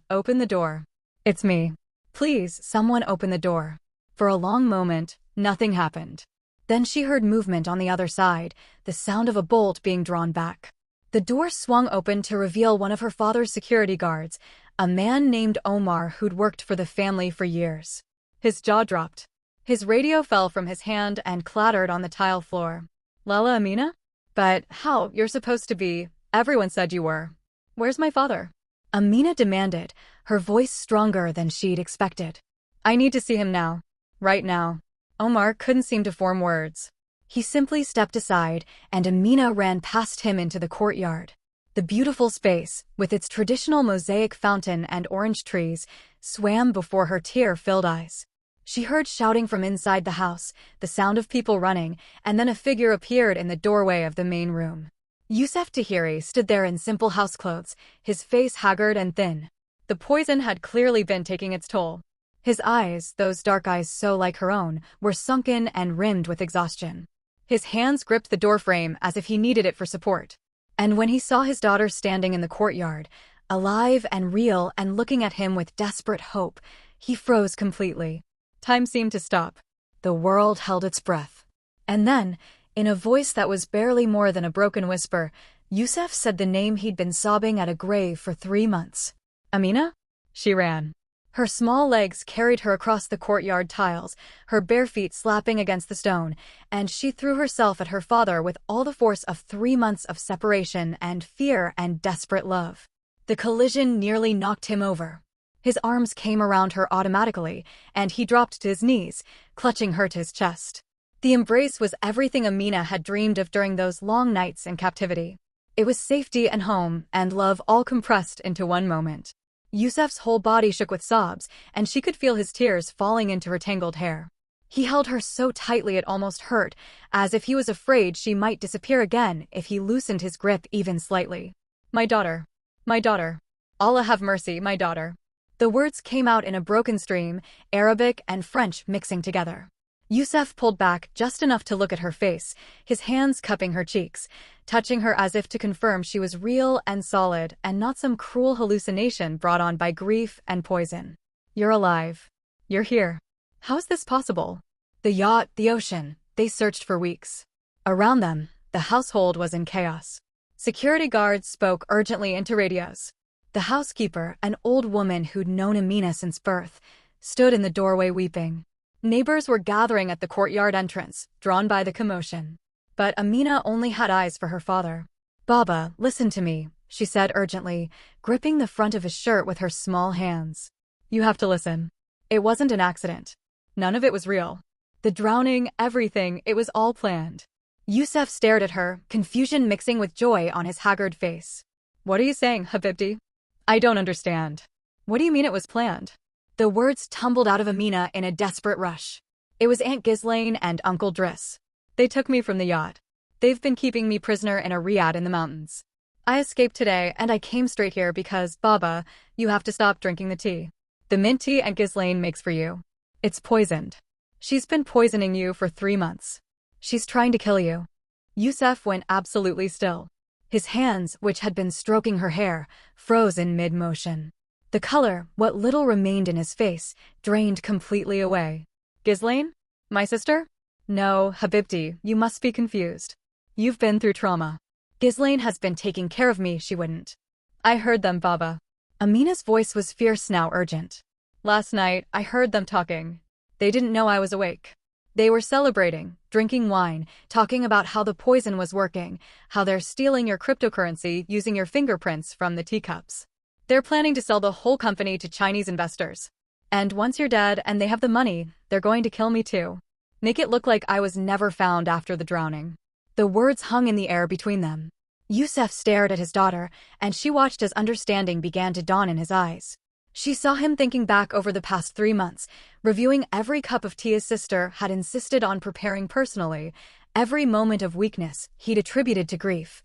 open the door. It's me. Please, someone open the door. For a long moment, nothing happened. Then she heard movement on the other side, the sound of a bolt being drawn back. The door swung open to reveal one of her father's security guards, a man named Omar who'd worked for the family for years. His jaw dropped. His radio fell from his hand and clattered on the tile floor. Lala Amina? But how? You're supposed to be. Everyone said you were. Where's my father? Amina demanded, her voice stronger than she'd expected. I need to see him now. Right now. Omar couldn't seem to form words. He simply stepped aside, and Amina ran past him into the courtyard. The beautiful space, with its traditional mosaic fountain and orange trees, swam before her tear-filled eyes. She heard shouting from inside the house, the sound of people running, and then a figure appeared in the doorway of the main room. Yusuf Tahiri stood there in simple houseclothes, his face haggard and thin. The poison had clearly been taking its toll. His eyes, those dark eyes so like her own, were sunken and rimmed with exhaustion. His hands gripped the doorframe as if he needed it for support. And when he saw his daughter standing in the courtyard, alive and real and looking at him with desperate hope, he froze completely. Time seemed to stop. The world held its breath. And then, in a voice that was barely more than a broken whisper, Yusuf said the name he'd been sobbing at a grave for 3 months. Amina? She ran. Her small legs carried her across the courtyard tiles, her bare feet slapping against the stone, and she threw herself at her father with all the force of 3 months of separation and fear and desperate love. The collision nearly knocked him over. His arms came around her automatically, and he dropped to his knees, clutching her to his chest. The embrace was everything Amina had dreamed of during those long nights in captivity. It was safety and home and love all compressed into one moment. Yusef's whole body shook with sobs, and she could feel his tears falling into her tangled hair. He held her so tightly it almost hurt, as if he was afraid she might disappear again if he loosened his grip even slightly. My daughter. My daughter. Allah have mercy, my daughter. The words came out in a broken stream, Arabic and French mixing together. Yusef pulled back just enough to look at her face, his hands cupping her cheeks, touching her as if to confirm she was real and solid and not some cruel hallucination brought on by grief and poison. You're alive. You're here. How's this possible? The yacht, the ocean, they searched for weeks. Around them, the household was in chaos. Security guards spoke urgently into radios. The housekeeper, an old woman who'd known Amina since birth, stood in the doorway weeping. Neighbors were gathering at the courtyard entrance, drawn by the commotion. But Amina only had eyes for her father. Baba, listen to me, she said urgently, gripping the front of his shirt with her small hands. You have to listen. It wasn't an accident. None of it was real. The drowning, everything, it was all planned. Yusef stared at her, confusion mixing with joy on his haggard face. What are you saying, Habibti? I don't understand. What do you mean it was planned? The words tumbled out of Amina in a desperate rush. It was Aunt Ghislaine and Uncle Driss. They took me from the yacht. They've been keeping me prisoner in a riad in the mountains. I escaped today and I came straight here because, Baba, you have to stop drinking the tea. The mint tea Aunt Ghislaine makes for you. It's poisoned. She's been poisoning you for 3 months. She's trying to kill you. Yusef went absolutely still. His hands, which had been stroking her hair, froze in mid-motion. The color, what little remained in his face, drained completely away. Ghislaine? My sister? No, Habibti, you must be confused. You've been through trauma. Ghislaine has been taking care of me, she wouldn't. I heard them, Baba. Amina's voice was fierce now urgent. Last night, I heard them talking. They didn't know I was awake. They were celebrating, drinking wine, talking about how the poison was working, how they're stealing your cryptocurrency using your fingerprints from the teacups. They're planning to sell the whole company to Chinese investors. And once you're dead and they have the money, they're going to kill me too. Make it look like I was never found after the drowning. The words hung in the air between them. Yusef stared at his daughter, and she watched as understanding began to dawn in his eyes. She saw him thinking back over the past 3 months, reviewing every cup of tea his sister had insisted on preparing personally, every moment of weakness he'd attributed to grief,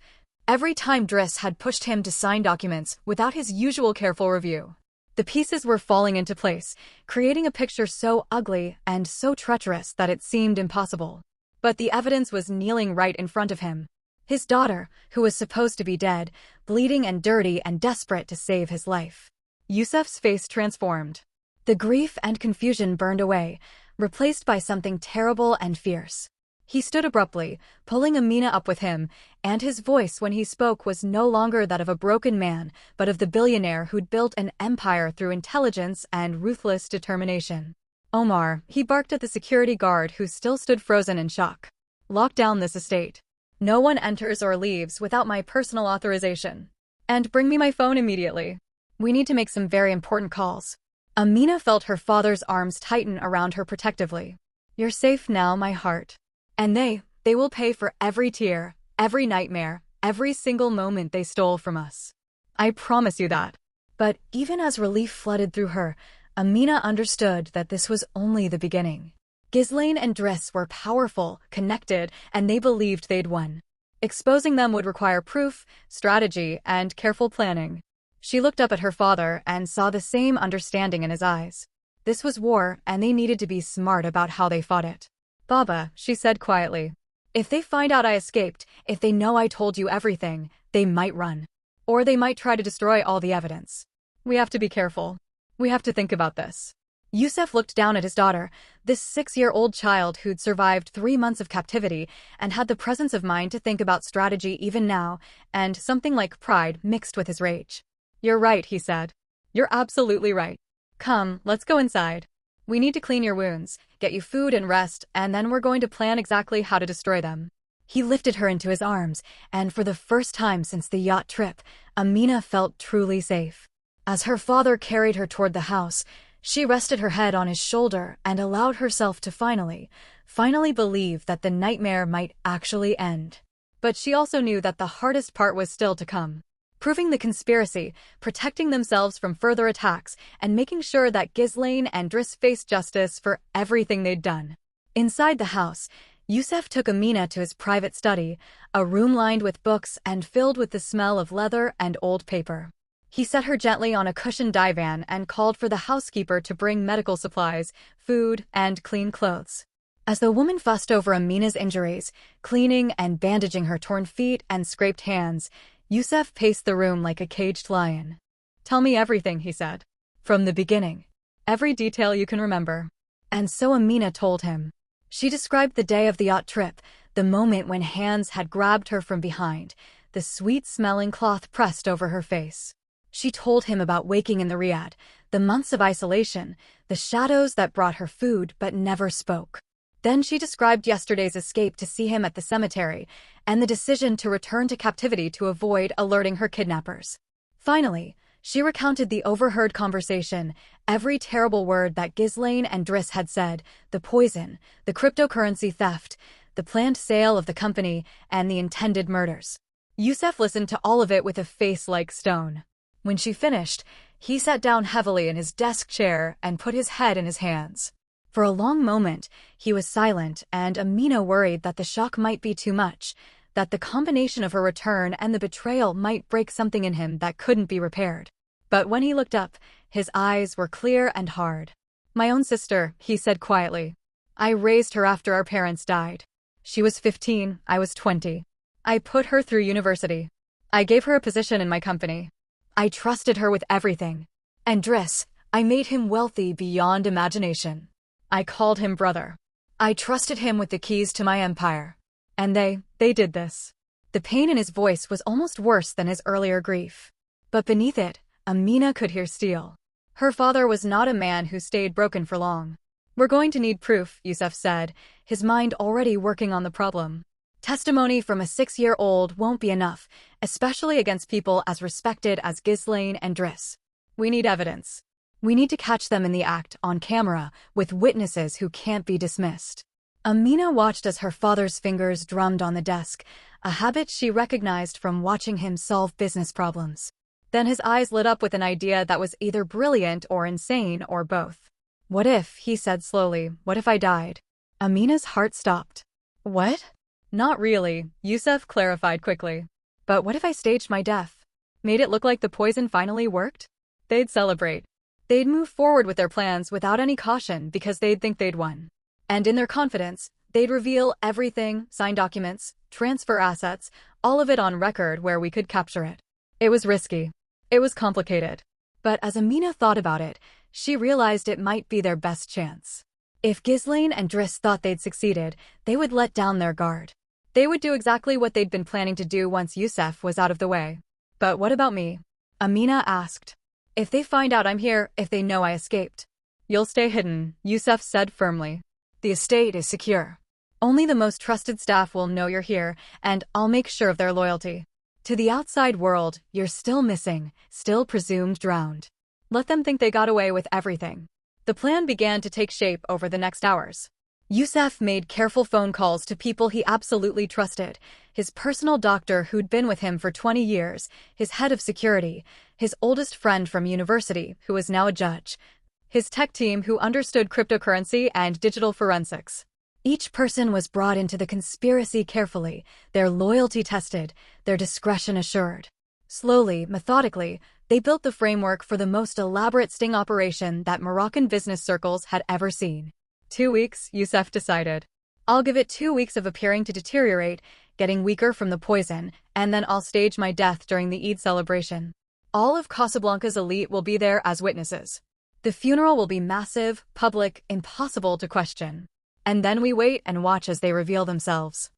every time Driss had pushed him to sign documents without his usual careful review. The pieces were falling into place, creating a picture so ugly and so treacherous that it seemed impossible. But the evidence was kneeling right in front of him. His daughter, who was supposed to be dead, bleeding and dirty and desperate to save his life. Yusef's face transformed. The grief and confusion burned away, replaced by something terrible and fierce. He stood abruptly, pulling Amina up with him, and his voice when he spoke was no longer that of a broken man, but of the billionaire who'd built an empire through intelligence and ruthless determination. Omar, he barked at the security guard who still stood frozen in shock. Lock down this estate. No one enters or leaves without my personal authorization. And bring me my phone immediately. We need to make some very important calls. Amina felt her father's arms tighten around her protectively. You're safe now, my heart. And they will pay for every tear, every nightmare, every single moment they stole from us. I promise you that. But even as relief flooded through her, Amina understood that this was only the beginning. Ghislaine and Driss were powerful, connected, and they believed they'd won. Exposing them would require proof, strategy, and careful planning. She looked up at her father and saw the same understanding in his eyes. This was war, and they needed to be smart about how they fought it. Baba, she said quietly. If they find out I escaped, if they know I told you everything, they might run. Or they might try to destroy all the evidence. We have to be careful. We have to think about this. Yusef looked down at his daughter, this 6-year-old child who'd survived 3 months of captivity and had the presence of mind to think about strategy even now, and something like pride mixed with his rage. You're right, he said. You're absolutely right. Come, let's go inside. We need to clean your wounds, get you food and rest, and then we're going to plan exactly how to destroy them. He lifted her into his arms, and for the first time since the yacht trip, Amina felt truly safe. As her father carried her toward the house, she rested her head on his shoulder and allowed herself to finally believe that the nightmare might actually end. But she also knew that the hardest part was still to come. Proving the conspiracy, protecting themselves from further attacks, and making sure that Ghislaine and Driss faced justice for everything they'd done. Inside the house, Youssef took Amina to his private study, a room lined with books and filled with the smell of leather and old paper. He set her gently on a cushioned divan and called for the housekeeper to bring medical supplies, food, and clean clothes. As the woman fussed over Amina's injuries, cleaning and bandaging her torn feet and scraped hands, Youssef paced the room like a caged lion. "Tell me everything," he said. "From the beginning. Every detail you can remember." And so Amina told him. She described the day of the yacht trip, the moment when hands had grabbed her from behind, the sweet-smelling cloth pressed over her face. She told him about waking in the riad, the months of isolation, the shadows that brought her food but never spoke. Then she described yesterday's escape to see him at the cemetery, and the decision to return to captivity to avoid alerting her kidnappers. Finally, she recounted the overheard conversation, every terrible word that Ghislaine and Driss had said, the poison, the cryptocurrency theft, the planned sale of the company, and the intended murders. Youssef listened to all of it with a face like stone. When she finished, he sat down heavily in his desk chair and put his head in his hands. For a long moment, he was silent, and Amina worried that the shock might be too much, that the combination of her return and the betrayal might break something in him that couldn't be repaired. But when he looked up, his eyes were clear and hard. "My own sister," he said quietly. "I raised her after our parents died. She was 15, I was 20. I put her through university. I gave her a position in my company. I trusted her with everything. And Driss, I made him wealthy beyond imagination. I called him brother. I trusted him with the keys to my empire. And they did this." The pain in his voice was almost worse than his earlier grief. But beneath it, Amina could hear steel. Her father was not a man who stayed broken for long. "We're going to need proof," Youssef said, his mind already working on the problem. "Testimony from a 6-year-old won't be enough, especially against people as respected as Ghislaine and Driss. We need evidence. We need to catch them in the act, on camera, with witnesses who can't be dismissed." Amina watched as her father's fingers drummed on the desk, a habit she recognized from watching him solve business problems. Then his eyes lit up with an idea that was either brilliant or insane or both. "What if," he said slowly, "what if I died?" Amina's heart stopped. "What?" "Not really," Youssef clarified quickly. "But what if I staged my death? Made it look like the poison finally worked?" They'd celebrate. They'd move forward with their plans without any caution because they'd think they'd won. And in their confidence, they'd reveal everything, sign documents, transfer assets, all of it on record where we could capture it. It was risky. It was complicated. But as Amina thought about it, she realized it might be their best chance. If Ghislaine and Driss thought they'd succeeded, they would let down their guard. They would do exactly what they'd been planning to do once Youssef was out of the way. "But what about me?" Amina asked. "If they find out I'm here, if they know I escaped." "You'll stay hidden," Youssef said firmly. "The estate is secure. Only the most trusted staff will know you're here, and I'll make sure of their loyalty. To the outside world, you're still missing, still presumed drowned. Let them think they got away with everything." The plan began to take shape over the next hours. Youssef made careful phone calls to people he absolutely trusted, his personal doctor who'd been with him for 20 years, his head of security, his oldest friend from university who was now a judge, his tech team who understood cryptocurrency and digital forensics. Each person was brought into the conspiracy carefully, their loyalty tested, their discretion assured. Slowly, methodically, they built the framework for the most elaborate sting operation that Moroccan business circles had ever seen. 2 weeks, Youssef decided. "I'll give it 2 weeks of appearing to deteriorate, getting weaker from the poison, and then I'll stage my death during the Eid celebration. All of Casablanca's elite will be there as witnesses. The funeral will be massive, public, impossible to question. And then we wait and watch as they reveal themselves."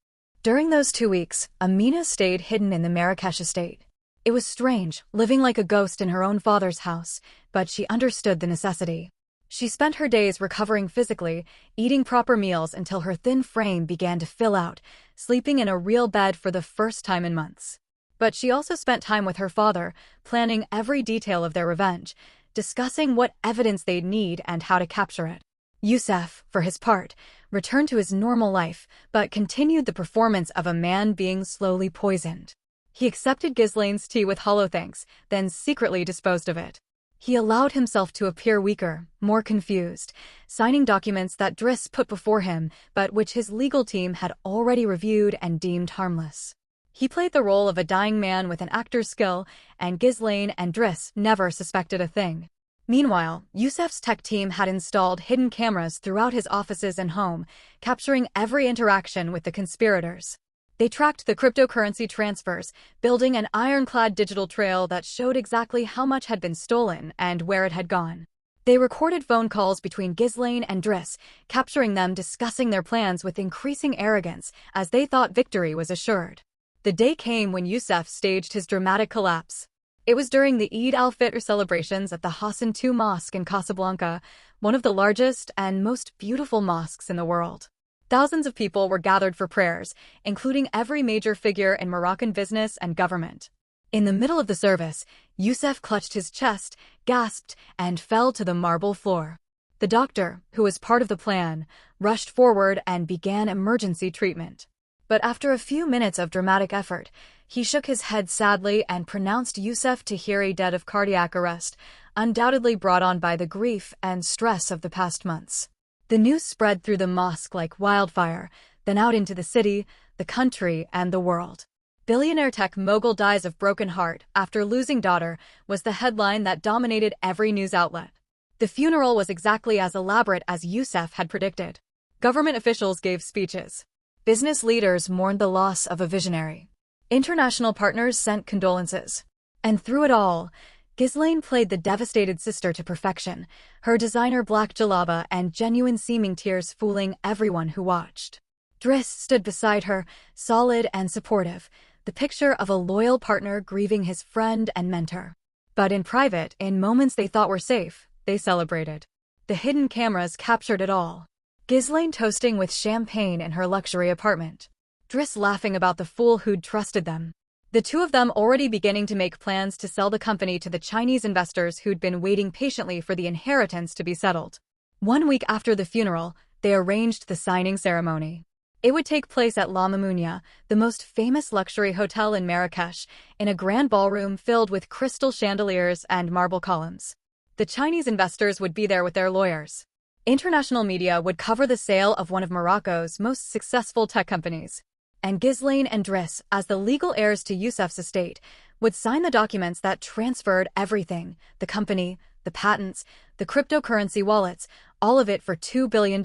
During those 2 weeks, Amina stayed hidden in the Marrakesh estate. It was strange, living like a ghost in her own father's house, but she understood the necessity. She spent her days recovering physically, eating proper meals until her thin frame began to fill out, sleeping in a real bed for the first time in months. But she also spent time with her father, planning every detail of their revenge, discussing what evidence they'd need and how to capture it. Youssef, for his part, returned to his normal life, but continued the performance of a man being slowly poisoned. He accepted Ghislaine's tea with hollow thanks, then secretly disposed of it. He allowed himself to appear weaker, more confused, signing documents that Driss put before him, but which his legal team had already reviewed and deemed harmless. He played the role of a dying man with an actor's skill, and Ghislaine and Driss never suspected a thing. Meanwhile, Youssef's tech team had installed hidden cameras throughout his offices and home, capturing every interaction with the conspirators. They tracked the cryptocurrency transfers, building an ironclad digital trail that showed exactly how much had been stolen and where it had gone. They recorded phone calls between Ghislaine and Driss, capturing them discussing their plans with increasing arrogance as they thought victory was assured. The day came when Youssef staged his dramatic collapse. It was during the Eid al-Fitr celebrations at the Hassan II Mosque in Casablanca, one of the largest and most beautiful mosques in the world. Thousands of people were gathered for prayers, including every major figure in Moroccan business and government. In the middle of the service, Youssef clutched his chest, gasped, and fell to the marble floor. The doctor, who was part of the plan, rushed forward and began emergency treatment. But after a few minutes of dramatic effort, he shook his head sadly and pronounced Youssef Tahiri dead of cardiac arrest, undoubtedly brought on by the grief and stress of the past months. The news spread through the mosque like wildfire, then out into the city, the country, and the world. Billionaire tech mogul dies of broken heart after losing daughter was the headline that dominated every news outlet. The funeral was exactly as elaborate as Youssef had predicted. Government officials gave speeches. Business leaders mourned the loss of a visionary. International partners sent condolences. And through it all, Ghislaine played the devastated sister to perfection, her designer black jalaba and genuine seeming tears fooling everyone who watched. Driss stood beside her, solid and supportive, the picture of a loyal partner grieving his friend and mentor. But in private, in moments they thought were safe, they celebrated. The hidden cameras captured it all. Ghislaine toasting with champagne in her luxury apartment. Driss laughing about the fool who'd trusted them. The two of them already beginning to make plans to sell the company to the Chinese investors who'd been waiting patiently for the inheritance to be settled. 1 week after the funeral, they arranged the signing ceremony. It would take place at La Mamounia, the most famous luxury hotel in Marrakesh, in a grand ballroom filled with crystal chandeliers and marble columns. The Chinese investors would be there with their lawyers. International media would cover the sale of one of Morocco's most successful tech companies. And Ghislaine and Driss, as the legal heirs to Youssef's estate, would sign the documents that transferred everything, the company, the patents, the cryptocurrency wallets, all of it for $2 billion.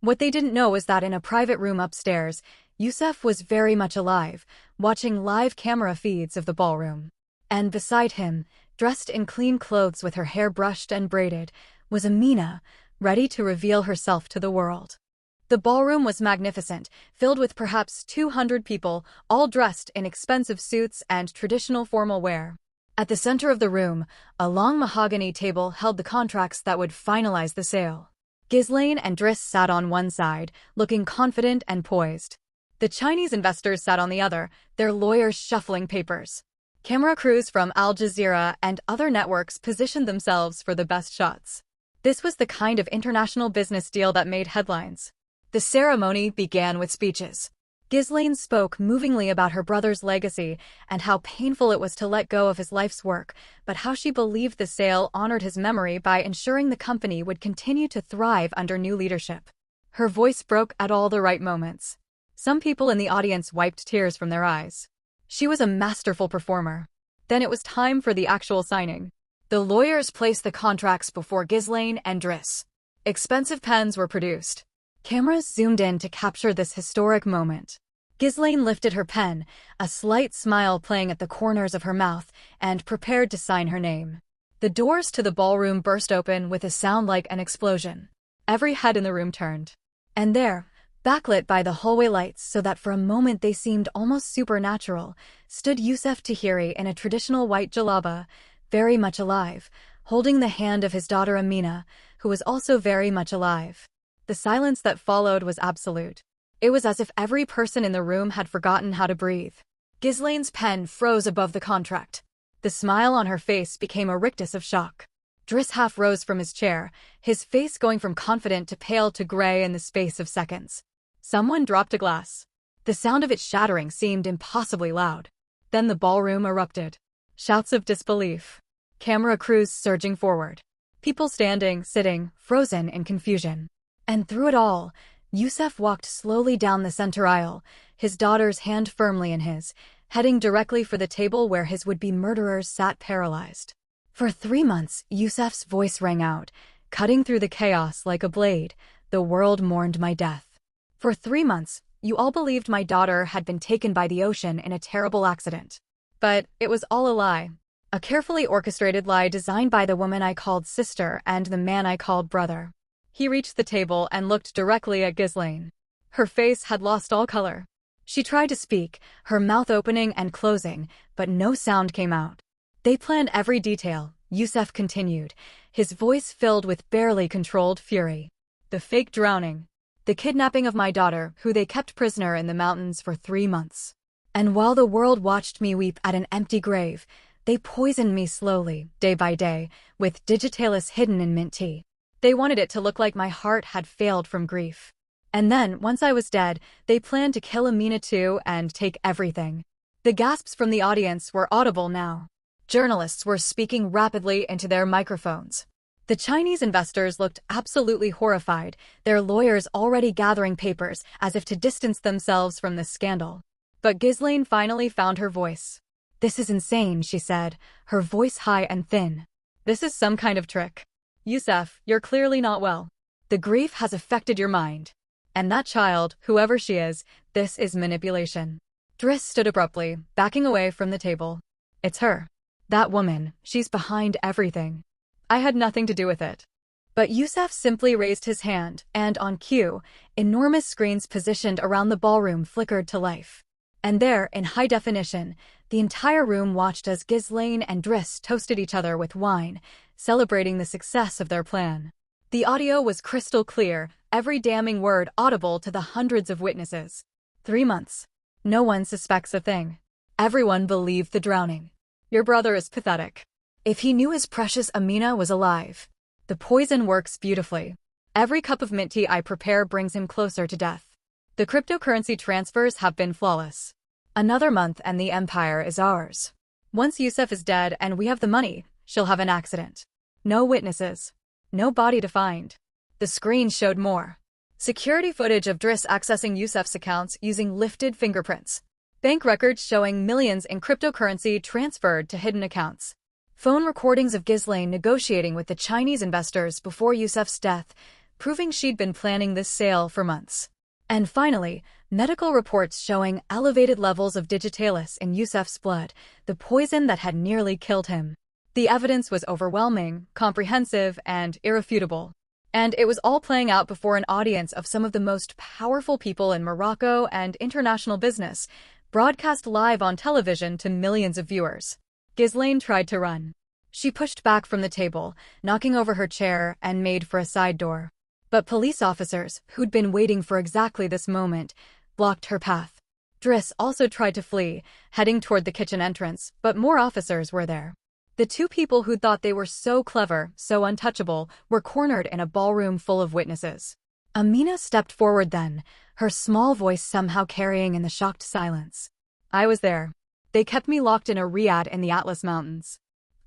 What they didn't know was that in a private room upstairs, Youssef was very much alive, watching live camera feeds of the ballroom. And beside him, dressed in clean clothes with her hair brushed and braided, was Amina, ready to reveal herself to the world. The ballroom was magnificent, filled with perhaps 200 people, all dressed in expensive suits and traditional formal wear. At the center of the room, a long mahogany table held the contracts that would finalize the sale. Ghislaine and Driss sat on one side, looking confident and poised. The Chinese investors sat on the other, their lawyers shuffling papers. Camera crews from Al Jazeera and other networks positioned themselves for the best shots. This was the kind of international business deal that made headlines. The ceremony began with speeches. Ghislaine spoke movingly about her brother's legacy and how painful it was to let go of his life's work, but how she believed the sale honored his memory by ensuring the company would continue to thrive under new leadership. Her voice broke at all the right moments. Some people in the audience wiped tears from their eyes. She was a masterful performer. Then it was time for the actual signing. The lawyers placed the contracts before Ghislaine and Driss. Expensive pens were produced. Cameras zoomed in to capture this historic moment. Ghislaine lifted her pen, a slight smile playing at the corners of her mouth, and prepared to sign her name. The doors to the ballroom burst open with a sound like an explosion. Every head in the room turned. And there, Backlit by the hallway lights so that for a moment they seemed almost supernatural, stood Yusuf Tahiri in a traditional white jalaba, very much alive, holding the hand of his daughter Amina, who was also very much alive. The silence that followed was absolute. It was as if every person in the room had forgotten how to breathe. Ghislaine's pen froze above the contract. The smile on her face became a rictus of shock. Driss half rose from his chair, his face going from confident to pale to gray in the space of seconds. Someone dropped a glass. The sound of it shattering seemed impossibly loud. Then the ballroom erupted. Shouts of disbelief. Camera crews surging forward. People standing, sitting, frozen in confusion. And through it all, Yusuf walked slowly down the center aisle, his daughter's hand firmly in his, heading directly for the table where his would-be murderers sat paralyzed. For 3 months, Yusuf's voice rang out, cutting through the chaos like a blade. The world mourned my death. For 3 months, you all believed my daughter had been taken by the ocean in a terrible accident. But it was all a lie. A carefully orchestrated lie designed by the woman I called sister and the man I called brother. He reached the table and looked directly at Ghislaine. Her face had lost all color. She tried to speak, her mouth opening and closing, but no sound came out. They planned every detail, Yusuf continued, his voice filled with barely controlled fury. The fake drowning. The kidnapping of my daughter, who they kept prisoner in the mountains for 3 months. And while the world watched me weep at an empty grave, they poisoned me slowly, day by day, with digitalis hidden in mint tea. They wanted it to look like my heart had failed from grief. And then, once I was dead, they planned to kill Amina too and take everything. The gasps from the audience were audible now. Journalists were speaking rapidly into their microphones. The Chinese investors looked absolutely horrified, their lawyers already gathering papers as if to distance themselves from this scandal. But Ghislaine finally found her voice. "This is insane," she said, her voice high and thin. "This is some kind of trick. Yusuf, you're clearly not well. The grief has affected your mind. And that child, whoever she is, this is manipulation." Driss stood abruptly, backing away from the table. "It's her. That woman, she's behind everything. I had nothing to do with it." But Yusuf simply raised his hand, and on cue, enormous screens positioned around the ballroom flickered to life. And there, in high definition, the entire room watched as Ghislaine and Driss toasted each other with wine, celebrating the success of their plan. The audio was crystal clear, every damning word audible to the hundreds of witnesses. 3 months. No one suspects a thing. Everyone believed the drowning. Your brother is pathetic. If he knew his precious Amina was alive. The poison works beautifully. Every cup of mint tea I prepare brings him closer to death. The cryptocurrency transfers have been flawless. Another month and the empire is ours. Once Yusuf is dead and we have the money, she'll have an accident. No witnesses. No body to find. The screen showed more. Security footage of Driss accessing Yusuf's accounts using lifted fingerprints. Bank records showing millions in cryptocurrency transferred to hidden accounts. Phone recordings of Ghislaine negotiating with the Chinese investors before Yusuf's death, proving she'd been planning this sale for months. And finally, medical reports showing elevated levels of digitalis in Yusuf's blood, the poison that had nearly killed him. The evidence was overwhelming, comprehensive, and irrefutable. And it was all playing out before an audience of some of the most powerful people in Morocco and international business, broadcast live on television to millions of viewers. Ghislaine tried to run. She pushed back from the table, knocking over her chair, and made for a side door. But police officers, who'd been waiting for exactly this moment, blocked her path. Driss also tried to flee, heading toward the kitchen entrance, but more officers were there. The 2 people who thought they were so clever, so untouchable, were cornered in a ballroom full of witnesses. Amina stepped forward then, her small voice somehow carrying in the shocked silence. "I was there. They kept me locked in a riad in the Atlas Mountains.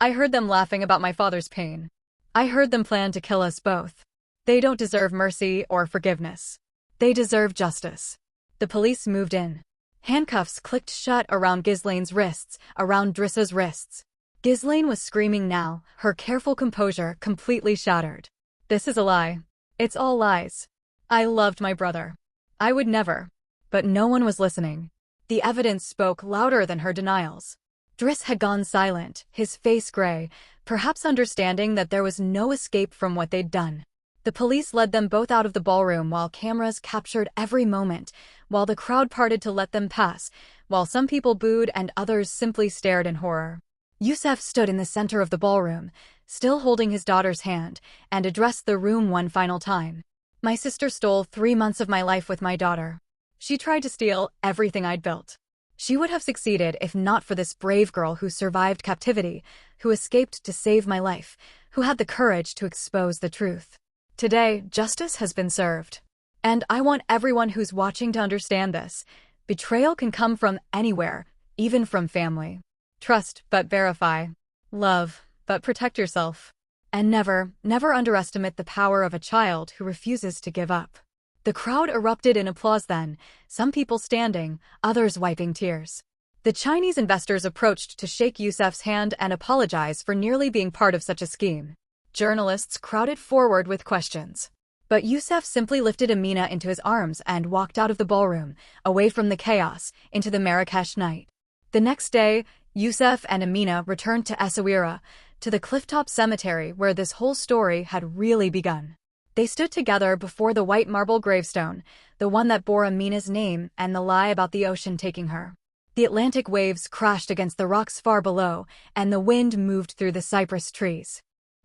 I heard them laughing about my father's pain. I heard them plan to kill us both. They don't deserve mercy or forgiveness. They deserve justice." The police moved in. Handcuffs clicked shut around Ghislaine's wrists, around Driss's wrists. Ghislaine was screaming now, her careful composure completely shattered. "This is a lie. It's all lies. I loved my brother. I would never." But no one was listening. The evidence spoke louder than her denials. Driss had gone silent, his face gray, perhaps understanding that there was no escape from what they'd done. The police led them both out of the ballroom while cameras captured every moment, while the crowd parted to let them pass, while some people booed and others simply stared in horror. Yusuf stood in the center of the ballroom, still holding his daughter's hand, and addressed the room one final time. My sister stole 3 months of my life with my daughter. She tried to steal everything I'd built. She would have succeeded if not for this brave girl who survived captivity, who escaped to save my life, who had the courage to expose the truth. Today, justice has been served. And I want everyone who's watching to understand this. Betrayal can come from anywhere, even from family. Trust, but verify. Love, but protect yourself. And never, never underestimate the power of a child who refuses to give up. The crowd erupted in applause then, some people standing, others wiping tears. The Chinese investors approached to shake Yusuf's hand and apologize for nearly being part of such a scheme. Journalists crowded forward with questions. But Yusuf simply lifted Amina into his arms and walked out of the ballroom, away from the chaos, into the Marrakesh night. The next day, Yusuf and Amina returned to Essaouira, to the clifftop cemetery where this whole story had really begun. They stood together before the white marble gravestone, the one that bore Amina's name and the lie about the ocean taking her. The Atlantic waves crashed against the rocks far below, and the wind moved through the cypress trees.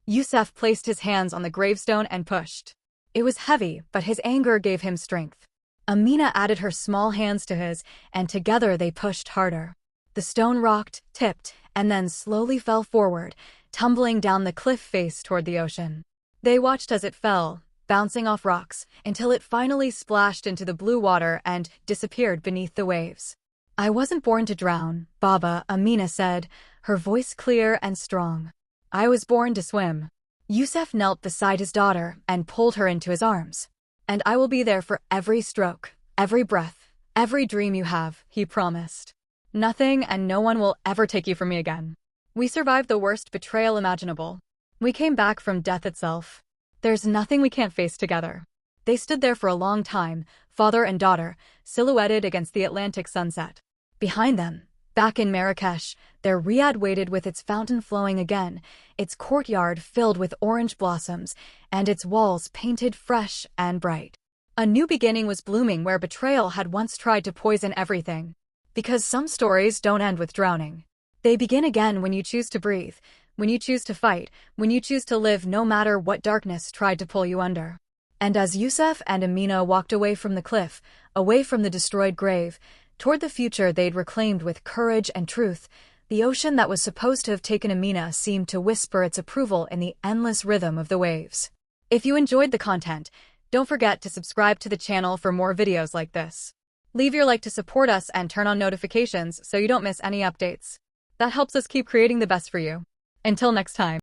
Yusuf placed his hands on the gravestone and pushed. It was heavy, but his anger gave him strength. Amina added her small hands to his, and together they pushed harder. The stone rocked, tipped, and then slowly fell forward, tumbling down the cliff face toward the ocean. They watched as it fell, bouncing off rocks, until it finally splashed into the blue water and disappeared beneath the waves. I wasn't born to drown, Baba, Amina said, her voice clear and strong. I was born to swim. Yusuf knelt beside his daughter and pulled her into his arms. And I will be there for every stroke, every breath, every dream you have, he promised. Nothing and no one will ever take you from me again. We survived the worst betrayal imaginable. We came back from death itself. There's nothing we can't face together. They stood there for a long time, father and daughter, silhouetted against the Atlantic sunset. Behind them, back in Marrakesh, their riad waited with its fountain flowing again, its courtyard filled with orange blossoms, and its walls painted fresh and bright. A new beginning was blooming where betrayal had once tried to poison everything. Because some stories don't end with drowning. They begin again when you choose to breathe, when you choose to fight, when you choose to live no matter what darkness tried to pull you under. And as Yusuf and Amina walked away from the cliff, away from the destroyed grave, toward the future they'd reclaimed with courage and truth, the ocean that was supposed to have taken Amina seemed to whisper its approval in the endless rhythm of the waves. If you enjoyed the content, don't forget to subscribe to the channel for more videos like this. Leave your like to support us and turn on notifications so you don't miss any updates. That helps us keep creating the best for you. Until next time.